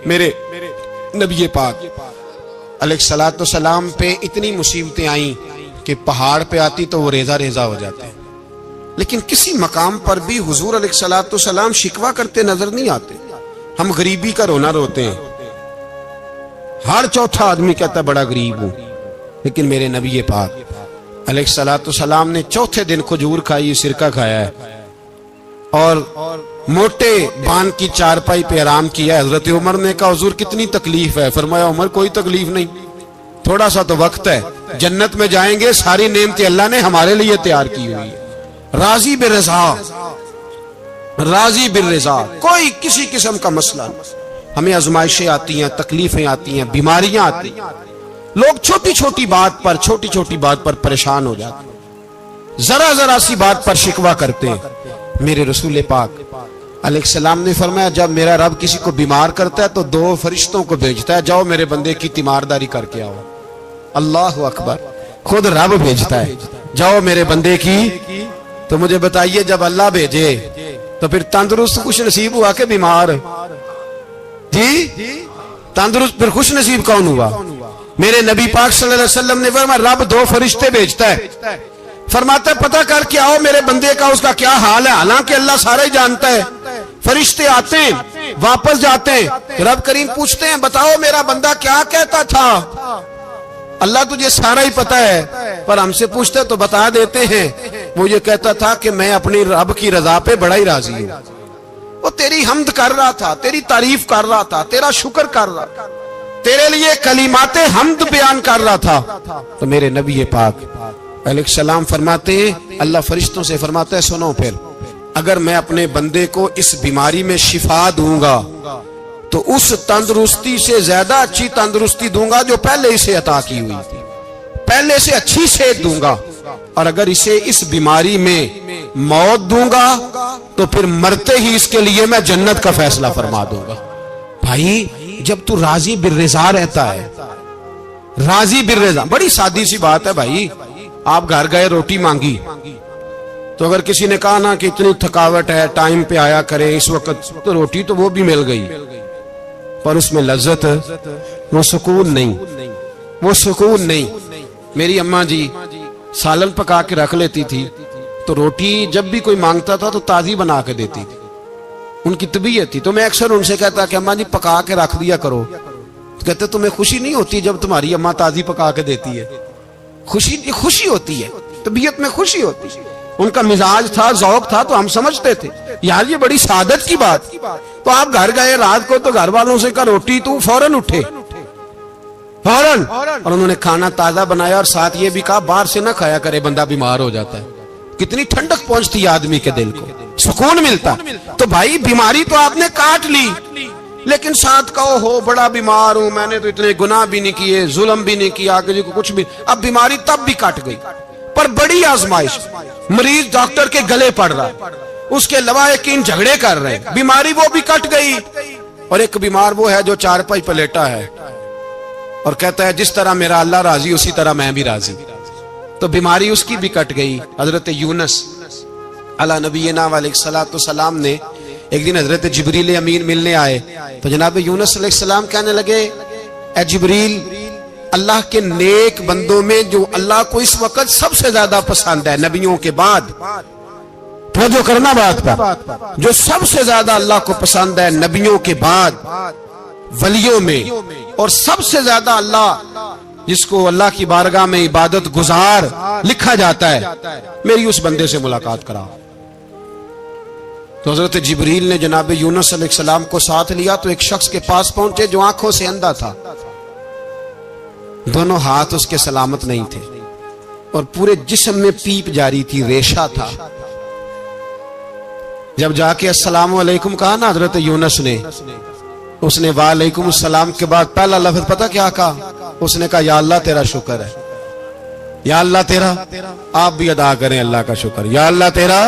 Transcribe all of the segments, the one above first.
میرے نبی پاک علیہ پہ اتنی مصیبتیں آئیں کہ پہاڑ پہ آتی تو وہ ریزہ ریزہ ہو جاتے ہیں، لیکن کسی مقام پر بھی حضور علیہ السلام شکوہ کرتے نظر نہیں آتے۔ ہم غریبی کا رونا روتے ہیں، ہر چوتھا آدمی کہتا ہے بڑا غریب ہوں، لیکن میرے نبی پاک علیہ السلام نے چوتھے دن کھجور کھائی، سرکہ کھایا ہے اور موٹے بان کی چارپائی پہ آرام کیا۔ حضرت عمر نے کہا حضور کتنی تکلیف ہے؟ فرمایا عمر کوئی تکلیف نہیں، تھوڑا سا تو وقت ہے، جنت میں جائیں گے، ساری نعمتیں اللہ نے ہمارے لیے تیار کی ہوئی ہے۔ راضی بالرضا، راضی بالرضا، کوئی کسی قسم کا مسئلہ نہیں۔ ہمیں آزمائشیں آتی ہیں، تکلیفیں آتی ہیں، بیماریاں آتی ہیں، لوگ چھوٹی چھوٹی بات پر پریشان ہو جاتے ہیں، ذرا سی بات پر شکوہ کرتے ہیں۔ میرے رسول پاک علیہ السلام نے فرمایا جب میرا رب کسی کو بیمار کرتا ہے تو 2 فرشتوں کو بھیجتا ہے، جاؤ میرے بندے کی تیمارداری کر کے آؤ۔ اللہ اکبر، خود رب بھیجتا ہے، جاؤ میرے بندے کی۔ تو مجھے بتائیے جب اللہ بھیجے تو پھر تندرست خوش نصیب ہوا کہ بیمار؟ جی تندرست پھر خوش نصیب کون ہوا؟ میرے نبی پاک صلی اللہ علیہ وسلم نے فرمایا رب 2 فرشتے بھیجتا ہے، فرماتا ہے پتہ کر کے آؤ میرے بندے کا اس کا کیا حال ہے، حالانکہ اللہ سارا ہی جانتا ہے۔ فرشتے آتے ہیں واپس جاتے ہیں، رب کریم پوچھتے ہیں بتاؤ میرا بندہ کیا کہتا تھا؟ اللہ تجھے سارا ہی پتہ ہے، پر ہم سے پوچھتے تو بتا دیتے ہیں، وہ یہ کہتا تھا کہ میں اپنی رب کی رضا پہ بڑا ہی راضی ہوں۔ وہ تیری حمد کر رہا تھا، تیری تعریف کر رہا تھا، تیرا شکر کر رہا تھا، تیرے لیے کلمات حمد بیان کر رہا تھا۔ تو میرے نبی پاک علیہ السلام فرماتے ہیں، اللہ فرشتوں سے فرماتا ہے سنو پھر اگر میں اپنے بندے کو اس بیماری میں شفا دوں گا تو اس تندرستی سے زیادہ اچھی تندرستی دوں گا جو پہلے اسے عطا کی ہوئی تھی، پہلے سے اچھی صحت دوں گا، اور اگر اسے اس بیماری میں موت دوں گا تو پھر مرتے ہی اس کے لیے میں جنت کا فیصلہ فرما دوں گا۔ بھائی جب تو راضی بالرضا رہتا ہے، راضی بالرضا، بڑی سادی سی بات ہے بھائی، آپ گھر گئے روٹی مانگی تو اگر کسی نے کہا نا کہ اتنی تھکاوٹ ہے ٹائم پہ آیا کرے اس وقت، تو روٹی تو وہ بھی مل گئی پر اس میں لذت، وہ سکون نہیں، وہ سکون نہیں۔ میری اماں جی سالن پکا کے رکھ لیتی تھی تو روٹی جب بھی کوئی مانگتا تھا تو تازی بنا کے دیتی تھی، ان کی طبیعت تھی۔ تو میں اکثر ان سے کہتا کہ اماں جی پکا کے رکھ دیا کرو، تو کہتے تمہیں خوشی نہیں ہوتی جب تمہاری اماں تازی پکا کے دیتی ہے؟ خوشی ہوتی ہے، طبیعت میں خوشی ہوتی ہے۔ ان کا مزاج تھا، ذوق تھا، تو ہم سمجھتے تھے یار یہ بڑی سعادت کی بات۔ تو آپ گھر گئے رات کو تو گھر والوں سے کہا روٹی، تو فوراً اٹھے، فوراً، اور انہوں نے کھانا تازہ بنایا اور ساتھ یہ بھی کہا باہر سے نہ کھایا کرے بندہ بیمار ہو جاتا ہے۔ کتنی ٹھنڈک پہنچتی ہے آدمی کے دل کو، سکون ملتا۔ تو بھائی بیماری تو آپ نے کاٹ لی، لیکن ساتھ کہو ہو بڑا بیمار ہوں، میں نے تو اتنے گناہ بھی نہیں کیے، ظلم بھی نہیں کیا، کسی کو کچھ بھی، اب بیماری تب بھی کٹ گئی۔ پر بڑی آزمائش، مریض ڈاکٹر کے گلے پڑ رہا، اس کے لواحقین جھگڑے کر رہے، بیماری وہ بھی کٹ گئی۔ اور ایک بیمار وہ ہے جو چارپائی پہ لیٹا ہے اور کہتا ہے جس طرح میرا اللہ راضی اسی طرح میں بھی راضی، تو بیماری اس کی بھی کٹ گئی۔ حضرت یونس علی نبینا علیہ السلام نے ایک دن حضرت جبریل امین ملنے آئے تو جناب یونس علیہ السلام کہنے لگے اے جبریل، اللہ کے نیک بندوں میں جو اللہ کو اس وقت سب سے زیادہ پسند ہے نبیوں کے بعد، توجہ کرنا بات پر، جو سب سے زیادہ اللہ کو پسند ہے نبیوں کے بعد ولیوں میں، اور سب سے زیادہ اللہ جس کو اللہ کی بارگاہ میں عبادت گزار لکھا جاتا ہے، میری اس بندے سے ملاقات کرا۔ تو حضرت جبریل نے جناب یونس علیہ السلام کو ساتھ لیا تو ایک شخص کے پاس پہنچے جو آنکھوں سے اندھا تھا، دونوں ہاتھ اس کے سلامت نہیں تھے اور پورے جسم میں پیپ جاری تھی، ریشہ تھا۔ جب جا کے السلام علیکم کہا نا حضرت یونس نے، اس نے وعلیکم السلام کے بعد پہلا لفظ پتہ کیا کہا؟ اس نے کہا یا اللہ تیرا شکر ہے، یا اللہ تیرا، آپ بھی ادا کریں اللہ کا شکر، یا اللہ تیرا،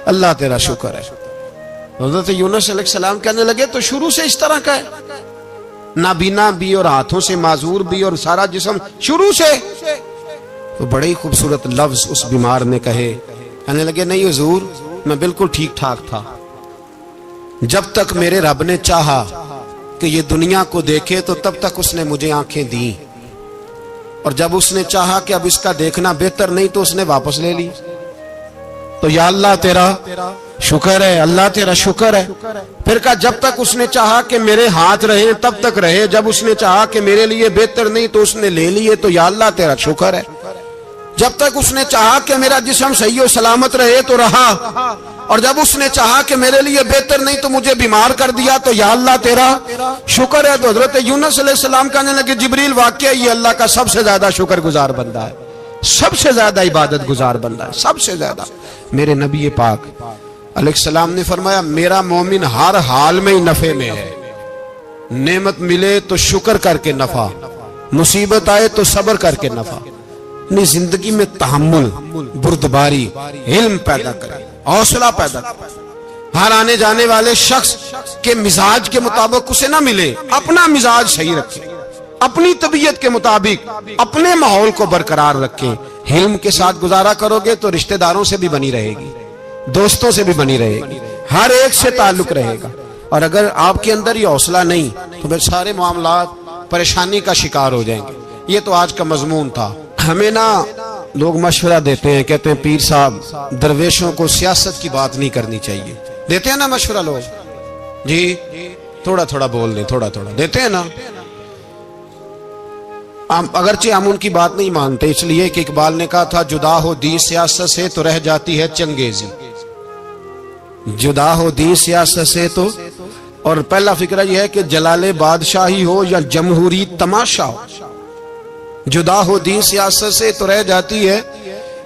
اللہ تیرا شکر ہے۔ حضرت یونس علیہ السلام کہنے لگے تو شروع سے اس طرح کا ہے، نابینا بھی اور ہاتھوں سے معذور بھی اور سارا جسم شروع سے؟ تو بڑے ہی خوبصورت لفظ اس بیمار نے کہے، کہنے لگے نہیں حضور میں بالکل ٹھیک ٹھاک تھا، جب تک میرے رب نے چاہا کہ یہ دنیا کو دیکھے تو تب تک اس نے مجھے آنکھیں دی، اور جب اس نے چاہا کہ اب اس کا دیکھنا بہتر نہیں تو اس نے واپس لے لی۔ تو یا اللہ تیرا شکر ہے، اللہ تیرا شکر ہے۔ پھر کہا جب تک اس نے چاہا کہ میرے ہاتھ رہے تب تک رہے، جب اس نے چاہا کہ میرے لیے بہتر نہیں تو اس نے لے لیے، تو یا اللہ تیرا شکر ہے۔ جب تک اس نے چاہا کہ میرا جسم صحیح و سلامت رہے تو رہا، اور جب اس نے چاہا کہ میرے لیے بہتر نہیں تو مجھے بیمار کر دیا، تو یا اللہ تیرا شکر ہے۔ تو حضرت یونس علیہ السلام کہنے لگے جبریل واقعی یہ اللہ کا سب سے زیادہ شکر گزار بندہ ہے، سب سے زیادہ عبادت گزار بندہ ہے، سب سے زیادہ۔ میرے نبی پاک علیہ السلام نے فرمایا میرا مومن ہر حال میں ہی نفع میں ہے، نعمت ملے تو شکر کر کے نفع، مصیبت آئے تو صبر کر کے نفع۔ اپنی زندگی میں تحمل، بردباری، علم پیدا کرے، حوصلہ پیدا کرے۔ ہر آنے جانے والے شخص کے مزاج کے مطابق اسے نہ ملے، اپنا مزاج صحیح رکھے، اپنی طبیعت کے مطابق اپنے ماحول کو برقرار رکھیں۔ علم کے ساتھ گزارا کرو گے تو رشتہ داروں سے بھی بنی رہے گی، دوستوں سے بھی بنی رہے گی، ہر ایک سے تعلق رہے گا۔ اور اگر آپ کے اندر یہ حوصلہ نہیں تو پھر سارے معاملات پریشانی کا شکار ہو جائیں گے۔ یہ تو آج کا مضمون تھا۔ ہمیں نا لوگ مشورہ دیتے ہیں، کہتے ہیں پیر صاحب درویشوں کو سیاست کی بات نہیں کرنی چاہیے، دیتے ہیں نا مشورہ لوگ؟ جی تھوڑا تھوڑا بول دیں، تھوڑا تھوڑا دیتے ہیں نا۔ اگرچہ ہم ان کی بات نہیں مانتے، اس لیے کہ اقبال نے کہا تھا جدا ہو دین سیاست سے تو رہ جاتی ہے چنگیزی، جدا ہو دین سیاست سے تو۔ اور پہلا فکرہ یہ ہے کہ جلال بادشاہی ہو یا جمہوری تماشا ہو، جدا ہو دین سیاست سے تو رہ جاتی ہے۔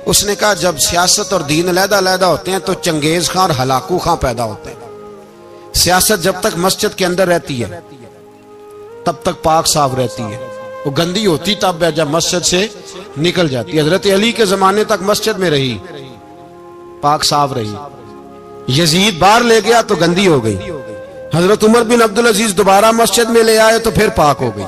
اس نے کہا جب سیاست اور دین علیحدہ علیحدہ ہوتے ہیں تو چنگیز خان اور ہلاکو خان پیدا ہوتے ہیں۔ سیاست جب تک مسجد کے اندر رہتی ہے تب تک پاک صاف رہتی ہے، وہ گندی ہوتی تب ہے جب مسجد سے نکل جاتی ہے۔ حضرت علی کے زمانے تک مسجد میں رہی، پاک صاف رہی، یزید باہر لے گیا تو گندی ہو گئی، حضرت عمر بن عبدالعزیز دوبارہ مسجد میں لے آئے تو پھر پاک ہو گئی۔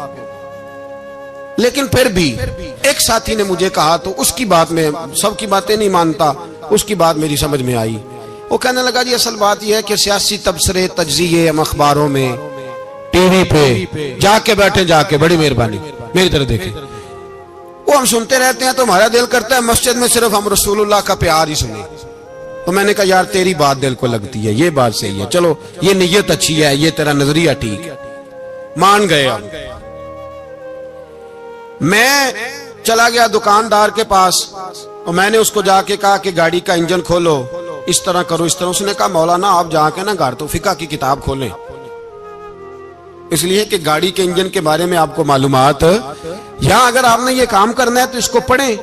لیکن پھر بھی ایک ساتھی نے مجھے کہا تو اس کی بات میں سب کی باتیں نہیں مانتا، اس کی بات میری سمجھ میں آئی۔ وہ کہنے لگا جی اصل بات یہ ہے کہ سیاسی تبصرے تجزیے ہم اخباروں میں ٹی وی پہ جا کے بیٹھے، جا کے بڑی مہربانی میری طرف دیکھیں، وہ ہم سنتے رہتے ہیں تو ہمارا دل کرتا ہے مسجد میں صرف ہم رسول اللہ کا پیار ہی سنیں۔ تو میں نے کہا یار تیری بات دل کو لگتی ہے، یہ بات صحیح ہے، چلو یہ نیت اچھی ہے، یہ تیرا نظریہ ٹھیک ہے، مان گئے ہم۔ میں چلا گیا دکاندار کے پاس اور میں نے اس کو جا کے کہا کہ گاڑی کا انجن کھولو، اس طرح کرو، اس طرح۔ اس نے کہا مولانا آپ جا کے نا گھر تو فقہ کی کتاب کھولیں، اس لیے کہ گاڑی کے انجن کے بارے میں آپ کو معلومات، یہاں اگر آپ نے یہ کام کرنا ہے تو اس کو پڑھیں،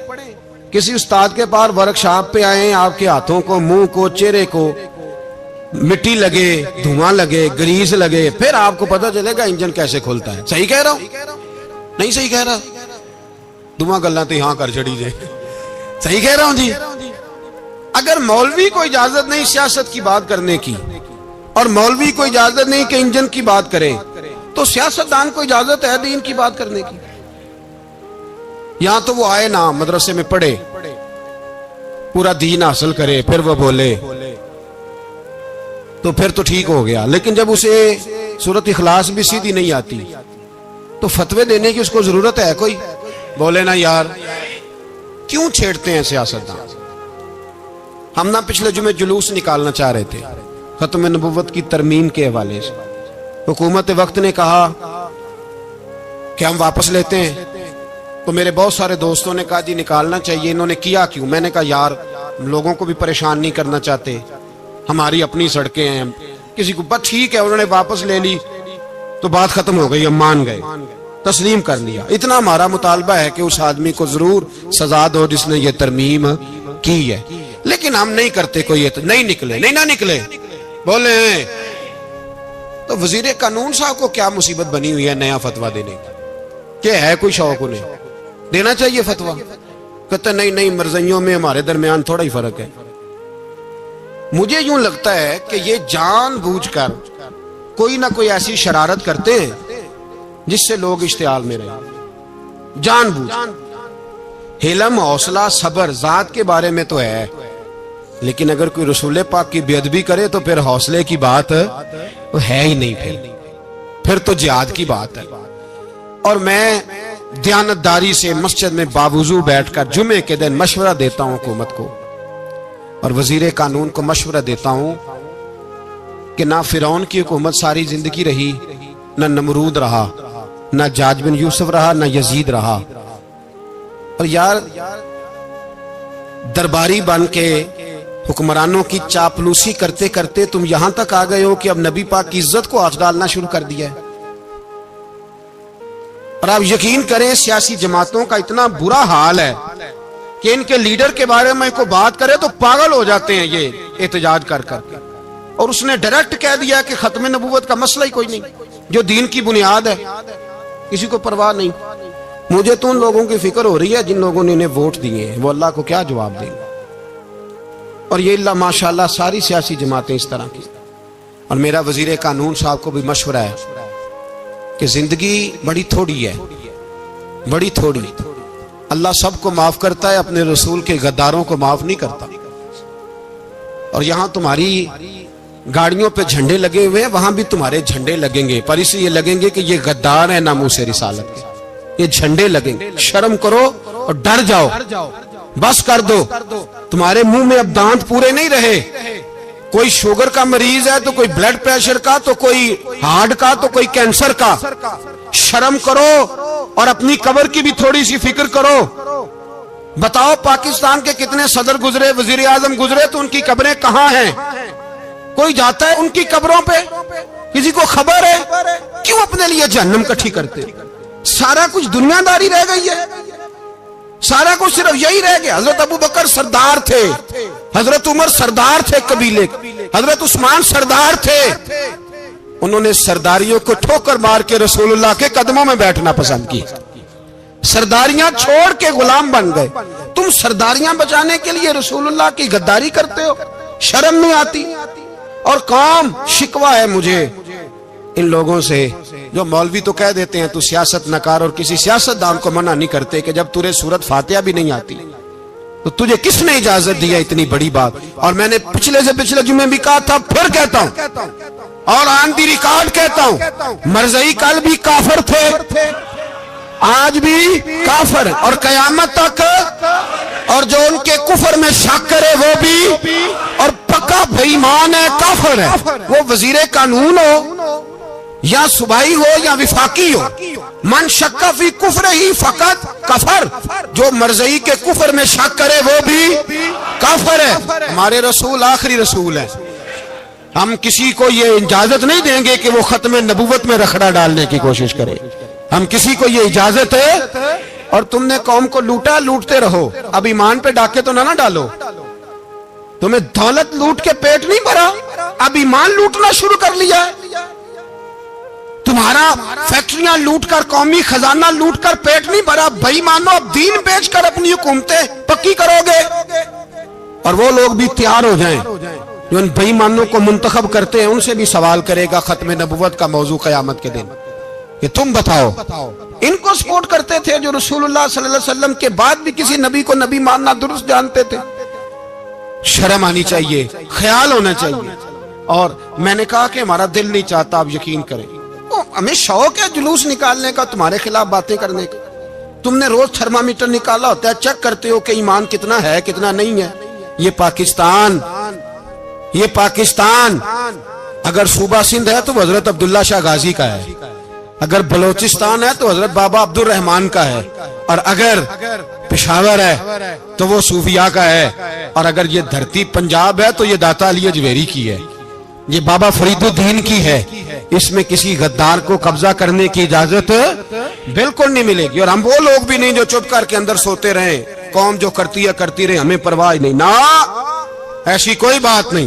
کسی استاد کے پاس ورکشاپ پہ آئیں، آپ کے ہاتھوں کو، منہ کو، چہرے کو مٹی لگے، دھواں لگے، گریس لگے، پھر آپ کو پتہ چلے گا انجن کیسے کھلتا ہے۔ صحیح کہہ رہا ہوں؟ نہیں صحیح کہہ رہا؟ دعا گلاں تے ہاں کر چھڑی جے، صحیح کہہ رہا ہوں جی؟ اگر مولوی کو اجازت نہیں سیاست کی بات کرنے کی، اور مولوی کو اجازت نہیں کہ انجن کی بات کرے، تو سیاستدان کو اجازت ہے دین کی بات کرنے کی؟ یہاں تو وہ آئے نا مدرسے میں پڑھے، پورا دین حاصل کرے، پھر وہ بولے تو پھر تو ٹھیک ہو گیا۔ لیکن جب اسے سورۃ اخلاص بھی سیدھی نہیں آتی تو فتوے دینے کی اس کو ضرورت ہے کوئی؟ بولے نا یار کیوں چھیڑتے ہیں سیاستدان؟ ہم نا پچھلے جمعے جلوس نکالنا چاہ رہے تھے ختم نبوت کی ترمیم کے حوالے سے، حکومت وقت نے کہا کہ ہم واپس لیتے ہیں، تو میرے بہت سارے دوستوں نے کہا جی نکالنا چاہیے، انہوں نے کیا کیوں؟ میں نے کہا یار لوگوں کو بھی پریشان نہیں کرنا چاہتے، ہماری اپنی سڑکیں ہیں، کسی کو بس ٹھیک ہے، انہوں نے واپس لے لی تو بات ختم ہو گئی، ہم مان گئے، تسلیم کر لیا۔ اتنا ہمارا مطالبہ ہے کہ اس آدمی کو ضرور سزا دو جس نے یہ ترمیم کی ہے، لیکن ہم نہیں کرتے، کوئی نہیں نکلے، نہیں نہ نکلے بولے ہیں۔ تو وزیر قانون صاحب کو کیا مصیبت بنی ہوئی ہے نیا فتویٰ دینے کی؟ کہ ہے کوئی شوق انہیں دینا چاہیے فتویٰ؟ کہتے نہیں مرضیوں میں ہمارے درمیان تھوڑا ہی فرق ہے۔ مجھے یوں لگتا ہے کہ یہ جان بوجھ کر کوئی نہ کوئی ایسی شرارت کرتے ہیں جس سے لوگ اشتعال میں رہیں، جان بوجھ۔ حلم، حوصلہ، صبر ذات کے بارے میں تو ہے، لیکن اگر کوئی رسول پاک کی بے ادبی کرے تو پھر حوصلے کی بات وہ ہے ہی نہیں، پھر تو جہاد کی بات ہے. اور میں دیانتداری سے مسجد میں باوضو بیٹھ کر جمعے کے دن مشورہ دیتا ہوں حکومت کو اور وزیر قانون کو مشورہ دیتا ہوں کہ نہ فرعون کی حکومت ساری زندگی رہی، نہ نمرود رہا، نہ جاج بن یوسف رہا، نہ یزید رہا. اور یار درباری بن کے حکمرانوں کی چاپلوسی کرتے کرتے تم یہاں تک آ گئے ہو کہ اب نبی پاک کی عزت کو آنچ ڈالنا شروع کر دیا ہے. اور آپ یقین کریں سیاسی جماعتوں کا اتنا برا حال ہے کہ ان کے لیڈر کے بارے میں کوئی بات کرے تو پاگل ہو جاتے ہیں یہ احتجاج کر کر کے. اور اس نے ڈائریکٹ کہہ دیا کہ ختم نبوت کا مسئلہ ہی کوئی نہیں، جو دین کی بنیاد ہے، کسی کو پرواہ نہیں. مجھے تو ان لوگوں کی فکر ہو رہی ہے جن لوگوں نے انہیں ووٹ دیے ہیں، وہ اللہ کو کیا جواب دیں گے. اور یہ اللہ ماشاءاللہ ساری سیاسی جماعتیں اس طرح کی. اور میرا وزیر قانون صاحب کو بھی مشورہ ہے کہ زندگی بڑی تھوڑی ہے، بڑی تھوڑی. اللہ سب کو معاف کرتا ہے، اپنے رسول کے غداروں کو معاف نہیں کرتا. اور یہاں تمہاری گاڑیوں پہ جھنڈے لگے ہوئے ہیں، وہاں بھی تمہارے جھنڈے لگیں گے، پر اس لیے لگیں گے کہ یہ غدار ہیں ناموس رسالت کے. یہ جھنڈے لگیں گے. شرم کرو اور ڈر جاؤ، بس کر دو. تمہارے منہ میں اب دانت پورے نہیں رہے. کوئی شوگر کا مریض ہے تو کوئی بلڈ پریشر کا، تو کوئی ہارٹ کا، تو کوئی کینسر کا. شرم کرو اور اپنی قبر کی بھی تھوڑی سی فکر کرو. بتاؤ پاکستان کے کتنے صدر گزرے، وزیر اعظم گزرے، تو ان کی قبریں کہاں ہیں؟ کوئی جاتا ہے ان کی قبروں پہ؟ کسی کو خبر ہے؟ کیوں اپنے لیے جہنم کٹھی کرتے؟ سارا کچھ دنیا داری رہ گئی ہے، سارا کچھ صرف یہی رہ گیا. حضرت ابو بکر سردار تھے، حضرت عمر سردار تھے قبیلے، حضرت عثمان سردار تھے. انہوں نے سرداریوں کو ٹھوکر مار کے رسول اللہ کے قدموں میں بیٹھنا پسند کی. سرداریاں چھوڑ کے غلام بن گئے. تم سرداریاں بچانے کے لیے رسول اللہ کی غداری کرتے ہو، شرم نہیں آتی. اور قوم شکوہ ہے مجھے ان لوگوں سے جو مولوی تو کہہ دیتے ہیں تو سیاست نہ کر، اور کسی سیاست دان کو منع نہیں کرتے کہ جب تجھے سورت فاتحہ بھی نہیں آتی تو تجھے کس نے اجازت دیا اتنی بڑی بات. اور میں نے پچھلے سے پچھلے جمعے بھی کہا تھا، پھر کہتا ہوں اور آن دی ریکارڈ کہتا ہوں، مرزائی کل بھی کافر تھے، آج بھی کافر، اور قیامت تک. اور جو ان کے کفر میں شک کرے وہ بھی، اور پکا بے ایمان ہے، کافر ہے. وہ وزیر قانون ہو یا صوبائی ہو یا وفاقی ہو، من شک فی کفر ہی فقط کفر. جو مرزائی کے کفر میں شک کرے وہ بھی کافر ہے. ہمارے رسول آخری رسول ہے. ہم کسی کو یہ اجازت نہیں دیں گے کہ وہ ختم نبوت میں رکھڑا ڈالنے کی کوشش کرے. ہم کسی کو یہ اجازت ہے. اور تم نے قوم کو لوٹا، لوٹتے رہو. اب ایمان پہ ڈاکے تو نہ ڈالو. تمہیں دولت لوٹ کے پیٹ نہیں بھرا، اب ایمان لوٹنا شروع کر لیا ہے. تمہارا فیکٹریاں لوٹ کر، قومی خزانہ لوٹ کر پیٹ نہیں بھرا. بھائی مانو اب دین بیچ کر اپنی حکومتیں پکی کرو گے. اور وہ لوگ بھی تیار ہو جائیں جو ان بے ایمانوں کو منتخب کرتے ہیں، ان سے بھی سوال کرے گا ختم نبوت کا موضوع قیامت کے دن کہ تم بتاؤ. ان کو سپورٹ کرتے تھے جو رسول اللہ صلی اللہ علیہ وسلم کے بعد بھی کسی نبی کو نبی ماننا درست جانتے تھے. شرم آنی چاہیے، خیال ہونا چاہیے. اور میں نے کہا کہ ہمارا دل نہیں چاہتا، آپ یقین کریں. ہمیں شوق ہے جلوس نکالنے کا، تمہارے خلاف باتیں کرنے کا. تم نے روز تھرمامیٹر نکالا ہوتا ہے، چیک کرتے ہو کہ ایمان کتنا ہے کتنا نہیں ہے. یہ پاکستان اگر صوبہ سندھ ہے تو حضرت عبداللہ شاہ غازی کا ہے، اگر بلوچستان ہے تو حضرت بابا عبد الرحمان کا ہے، اور اگر پشاور ہے تو وہ صوفیاء کا ہے، اور اگر یہ دھرتی پنجاب ہے تو یہ داتا علی اجویری کی ہے، یہ بابا فرید الدین کی ہے. اس میں کسی غدار کو قبضہ کرنے کی اجازت بالکل نہیں ملے گی. اور ہم وہ لوگ بھی نہیں جو چپ کر کے اندر سوتے رہیں، قوم جو کرتی ہے کرتی رہے، ہمیں پرواہ نہیں. نہ ایسی کوئی بات نہیں.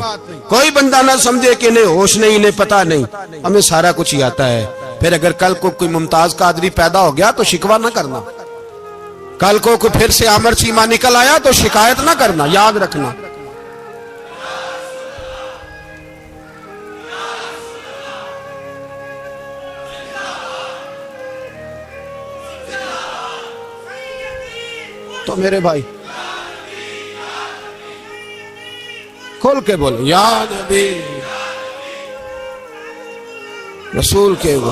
کوئی بندہ نہ سمجھے کہ انہیں ہوش نہیں، انہیں پتہ نہیں. ہمیں سارا کچھ ہی آتا ہے. پھر اگر کل کو کوئی ممتاز قادری پیدا ہو گیا تو شکوہ نہ کرنا. کل کو کوئی پھر سے عامر چیمہ نکل آیا تو شکایت نہ کرنا، یاد رکھنا. تو میرے بھائی کھول کے بولو یا نبی رسول کے وہ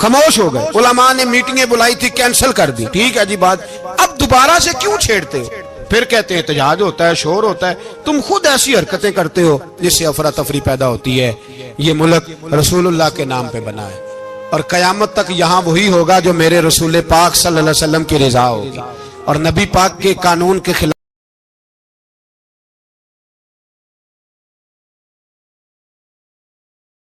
خاموش ہو گئے. علماء نے میٹنگیں بلائی تھی, کینسل کر دی. ٹھیک ہے جی بات, اب دوبارہ سے کیوں چھیڑتے ہو؟ پھر کہتے ہیں احتجاج ہوتا ہے, شور ہوتا ہے. تم خود ایسی حرکتیں کرتے ہو جس سے افراتفری پیدا ہوتی ہے. یہ ملک رسول اللہ کے نام پہ بنا ہے, اور قیامت تک یہاں وہی ہوگا جو میرے رسول پاک صلی اللہ علیہ وسلم کی رضا ہوگی, اور نبی پاک کے قانون کے خلاف